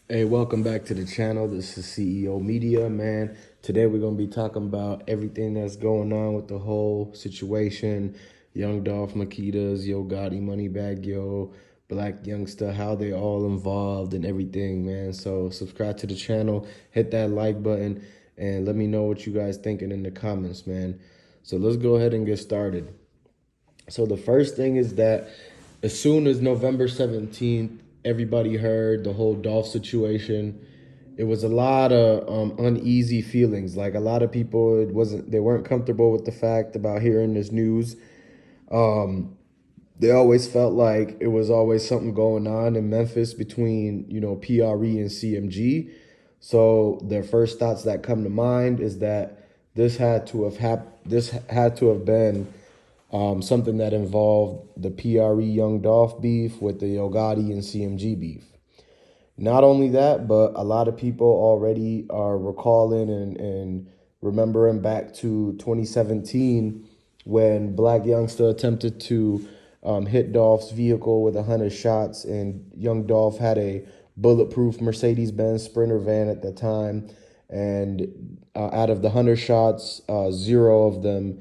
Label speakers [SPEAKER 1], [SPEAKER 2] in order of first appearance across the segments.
[SPEAKER 1] Hey, welcome back to the channel. This is CEO Media, man. Today we're going to be talking about everything that's going on with the whole situation. Young Dolph, Makedas, Yo Gotti, Moneybag Yo, Blac Youngsta, how they all involved and everything, man. So subscribe to the channel, hit that like button, and let me know what you guys thinking in the comments, man. So let's go ahead and get started. So the first thing is that as soon as November 17th, everybody heard the whole Dolph situation. It was a lot of uneasy feelings. Like a lot of people, they weren't comfortable with the fact about hearing this news. Um, they always felt like it was always something going on in Memphis between, PRE and CMG. So their first thoughts that come to mind is that this had to have been something that involved the PRE Young Dolph beef with the Yo Gotti and CMG beef. Not only that, but a lot of people already are recalling and remembering back to 2017 when Blac Youngsta attempted to hit Dolph's vehicle with 100 shots, and Young Dolph had a bulletproof Mercedes-Benz Sprinter van at the time, and out of the 100 shots, zero of them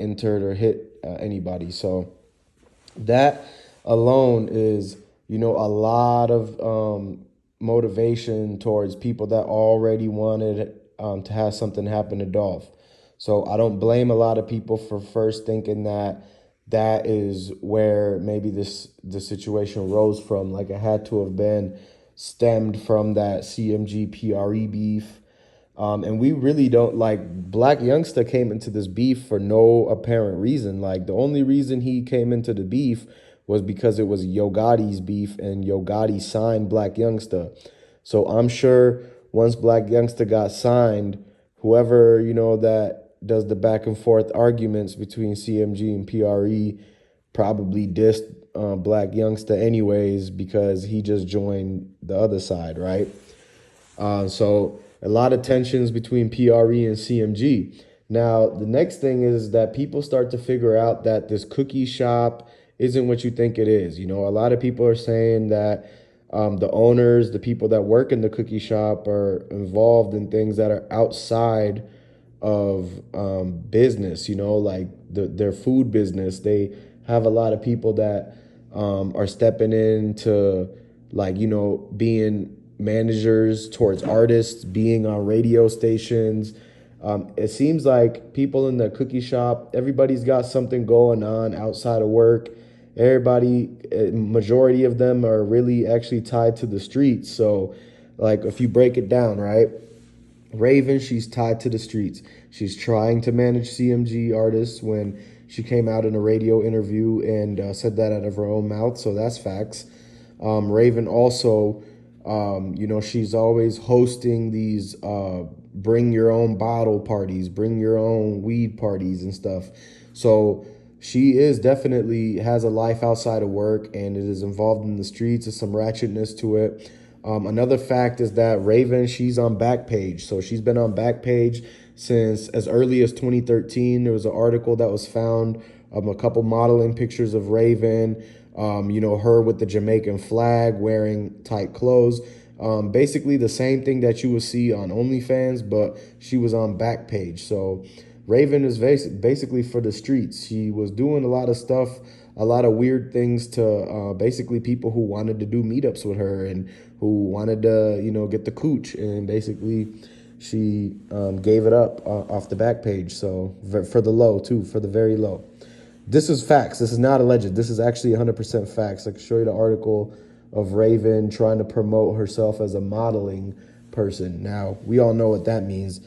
[SPEAKER 1] entered or hit anybody. So that alone is, a lot of motivation towards people that already wanted to have something happen to Dolph. So I don't blame a lot of people for first thinking that that is where maybe the situation rose from. Like it had to have been stemmed from that CMG PRE beef. And we really don't like Blac Youngsta came into this beef for no apparent reason. Like the only reason he came into the beef was because it was Yo Gotti's beef and Yo Gotti signed Blac Youngsta. So I'm sure once Blac Youngsta got signed, whoever, that does the back and forth arguments between CMG and PRE probably dissed Blac Youngsta anyways because he just joined the other side, right? So a lot of tensions between PRE and CMG. Now, the next thing is that people start to figure out that this cookie shop isn't what you think it is. A lot of people are saying that the owners, the people that work in the cookie shop are involved in things that are outside of business, like their food business. They have a lot of people that are stepping into, like, being managers towards artists, being on radio stations. It seems like people in the cookie shop, everybody's got something going on outside of work. Everybody, majority of them are really actually tied to the streets. So, like, if you break it down, right? Raven, she's tied to the streets. She's trying to manage CMG artists when she came out in a radio interview and said that out of her own mouth. So that's facts. Raven also, she's always hosting these bring your own bottle parties, bring your own weed parties and stuff. So she is definitely has a life outside of work and it is involved in the streets. There's some ratchetness to it. Another fact is that Raven, she's on Backpage. So she's been on Backpage since as early as 2013. There was an article that was found of a couple modeling pictures of Raven, her with the Jamaican flag wearing tight clothes. Basically the same thing that you would see on OnlyFans, but she was on Backpage. So Raven is basically for the streets. She was doing a lot of stuff, a lot of weird things to basically people who wanted to do meetups with her and who wanted to, get the cooch. And basically she gave it up off the Backpage. So for the low too, for the very low. This is facts. This is not alleged. This is actually 100% facts. I can show you the article of Raven trying to promote herself as a modeling person. Now, we all know what that means.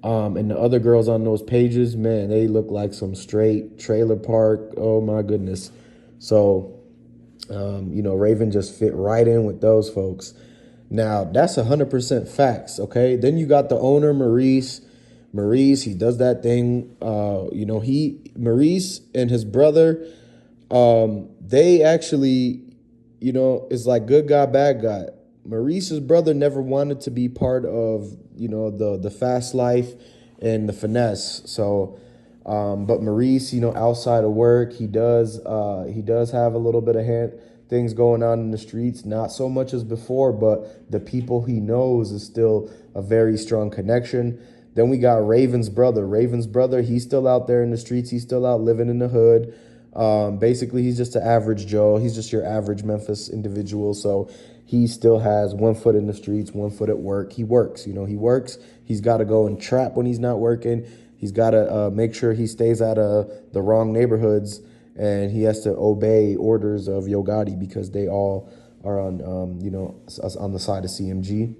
[SPEAKER 1] And the other girls on those pages, man, they look like some straight trailer park. Oh, my goodness. So, Raven just fit right in with those folks. Now, that's 100% facts, okay? Then you got the owner, Maurice. Maurice, he does that thing. Maurice and his brother, they actually, is like good guy, bad guy. Maurice's brother never wanted to be part of, the fast life and the finesse. So, but Maurice, outside of work, he does have a little bit of things going on in the streets, not so much as before, but the people he knows is still a very strong connection. Then we got Raven's brother. Raven's brother, he's still out there in the streets. He's still out living in the hood. Basically, he's just an average Joe. He's just your average Memphis individual. So he still has 1 foot in the streets, 1 foot at work. He works, he works. He's got to go and trap when he's not working. He's got to make sure he stays out of the wrong neighborhoods, and he has to obey orders of Yo Gotti because they all are on, on the side of CMG.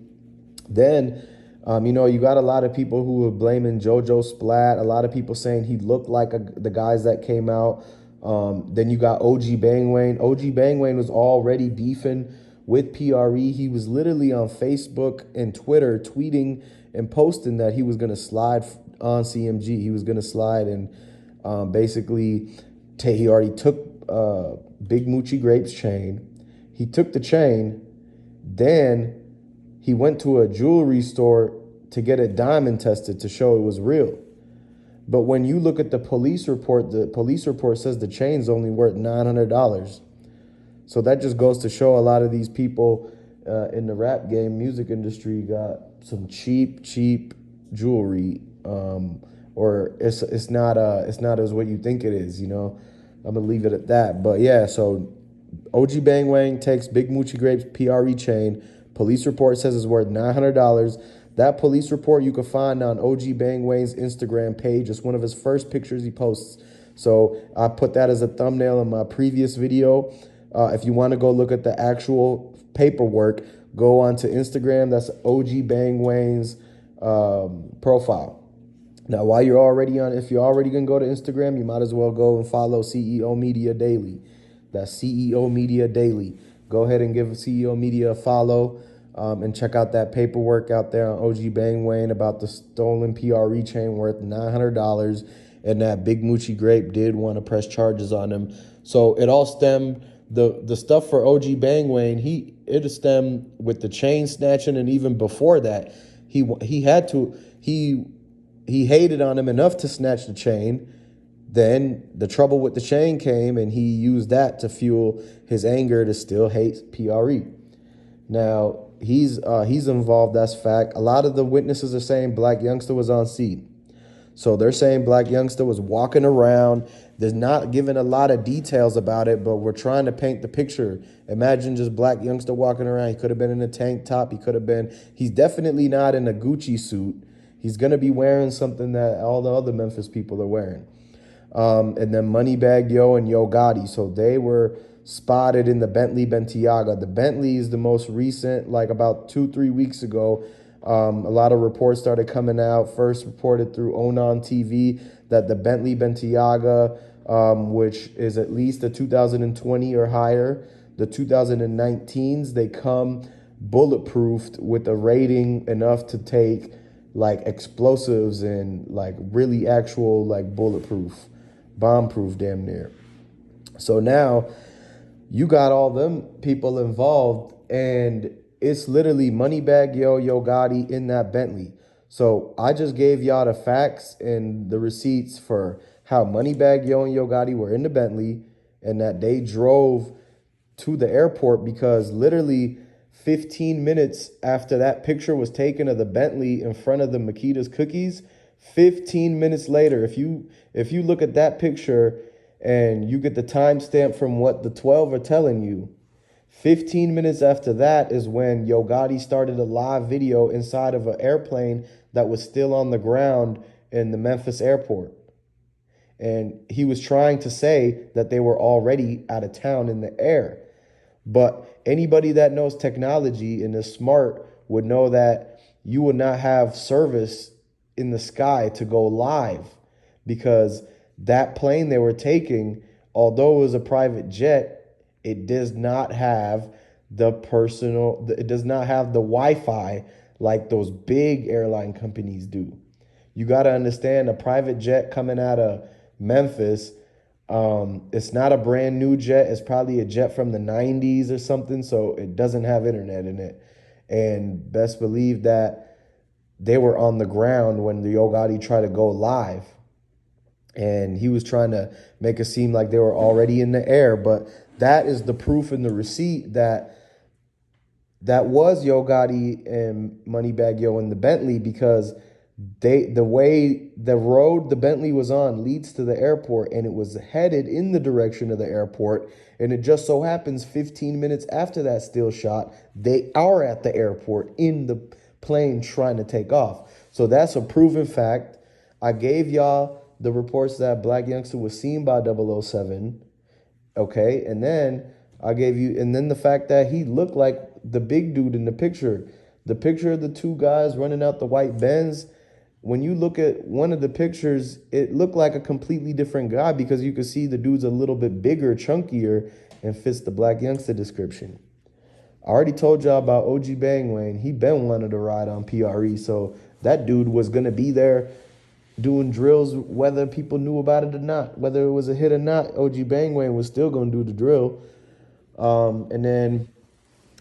[SPEAKER 1] Then, you got a lot of people who were blaming JoJo Splat, a lot of people saying he looked like the guys that came out. Then you got OG Bangwayne. OG Bangwayne was already beefing with PRE. He was literally on Facebook and Twitter tweeting and posting that he was going to slide on CMG. He was going to slide and he already took Big Moochie Grape's chain. He took the chain. Then he went to a jewelry store to get it diamond tested to show it was real. But when you look at the police report says the chain's only worth $900. So that just goes to show a lot of these people in the rap game, music industry, got some cheap jewelry, or it's not as what you think it is. I'm gonna leave it at that. But yeah, so OG Bangwang takes Big Moochie Grape's PRE chain. Police report says it's worth $900. That police report you can find on OG Bangwang's Instagram page. It's one of his first pictures he posts. So I put that as a thumbnail in my previous video. If you want to go look at the actual paperwork, go onto Instagram. That's OG Bangwang's profile. Now, while you're already on, if you're already going to go to Instagram, you might as well go and follow CEO Media Daily. That's CEO Media Daily. Go ahead and give CEO Media a follow. And check out that paperwork out there on OG Bangwang about the stolen PRE chain worth $900, and that Big Moochie Grape did want to press charges on him. So it all stemmed, the stuff for OG Bangwang, it stemmed with the chain snatching, and even before that, he hated on him enough to snatch the chain. Then the trouble with the chain came, and he used that to fuel his anger to still hate PRE. Now, he's involved, that's fact. A lot of the witnesses are saying Blac Youngsta was on scene. So they're saying Blac Youngsta was walking around. They're not giving a lot of details about it, but we're trying to paint the picture. Imagine just Blac Youngsta walking around. He could have been in a tank top. He's definitely not in a Gucci suit. He's going to be wearing something that all the other Memphis people are wearing. And then Moneybagg Yo and Yo Gotti. So they were spotted in the Bentley Bentayaga. The Bentley is the most recent, like about 2-3 weeks ago. A lot of reports started coming out. First reported through Onan TV that the Bentley Bentayaga, which is at least a 2020 or higher, the 2019s, they come bulletproofed with a rating enough to take like explosives and like really actual like bulletproof, bomb-proof damn near. So now you got all them people involved, and it's literally Moneybagg Yo, Yo Gotti in that Bentley. So I just gave y'all the facts and the receipts for how Moneybagg Yo and Yo Gotti were in the Bentley, and that they drove to the airport because literally 15 minutes after that picture was taken of the Bentley in front of the Makedas cookies, 15 minutes later, if you look at that picture and you get the timestamp from what the 12 are telling you, 15 minutes after that is when Yo Gotti started a live video inside of an airplane that was still on the ground in the Memphis airport. And he was trying to say that they were already out of town in the air. But anybody that knows technology and is smart would know that you would not have service in the sky to go live, because that plane they were taking, although it was a private jet, it does not have the Wi-Fi like those big airline companies do. You got to understand, a private jet coming out of Memphis, it's not a brand new jet. It's probably a jet from the 90s or something, so it doesn't have internet in it. And best believe that they were on the ground when the Yo Gotti tried to go live. And he was trying to make it seem like they were already in the air, but that is the proof and the receipt that was Yo Gotti and Moneybagg Yo in the Bentley, because the way the road the Bentley was on leads to the airport, and it was headed in the direction of the airport. And it just so happens 15 minutes after that still shot, they are at the airport in the plane trying to take off. So that's a proven fact. I gave y'all the reports that Blac Youngsta was seen by 007. Okay, and then the fact that he looked like the big dude in the picture. The picture of the two guys running out the white Benz, when you look at one of the pictures, it looked like a completely different guy, because you could see the dude's a little bit bigger, chunkier, and fits the Blac Youngsta description. I already told y'all about OG Bang Wayne. He been wanted to ride on PRE, so that dude was going to be there doing drills whether people knew about it or not. Whether it was a hit or not, OG Bang Wayne was still going to do the drill. And then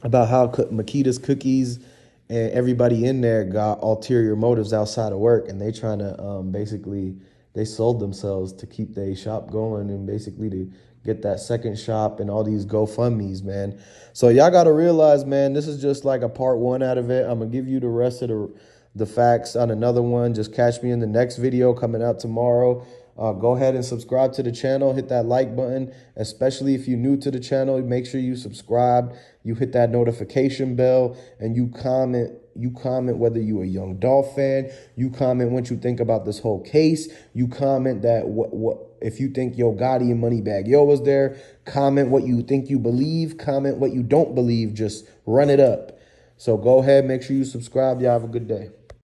[SPEAKER 1] about how Makedas Cookies and everybody in there got ulterior motives outside of work, and they trying to basically, they sold themselves to keep their shop going and basically to get that second shop and all these GoFundMes, man. So y'all got to realize, man, this is just like a part one out of it. I'm going to give you the rest of the facts on another one. Just catch me in the next video coming out tomorrow. Go ahead and subscribe to the channel. Hit that like button, especially if you're new to the channel. Make sure you subscribe. You hit that notification bell, and you comment. You comment whether you a Young Dolph fan. You comment what you think about this whole case. You comment that what if you think Yo Gotti and Moneybagg Yo was there. Comment what you think you believe. Comment what you don't believe. Just run it up. So go ahead. Make sure you subscribe. Y'all have a good day.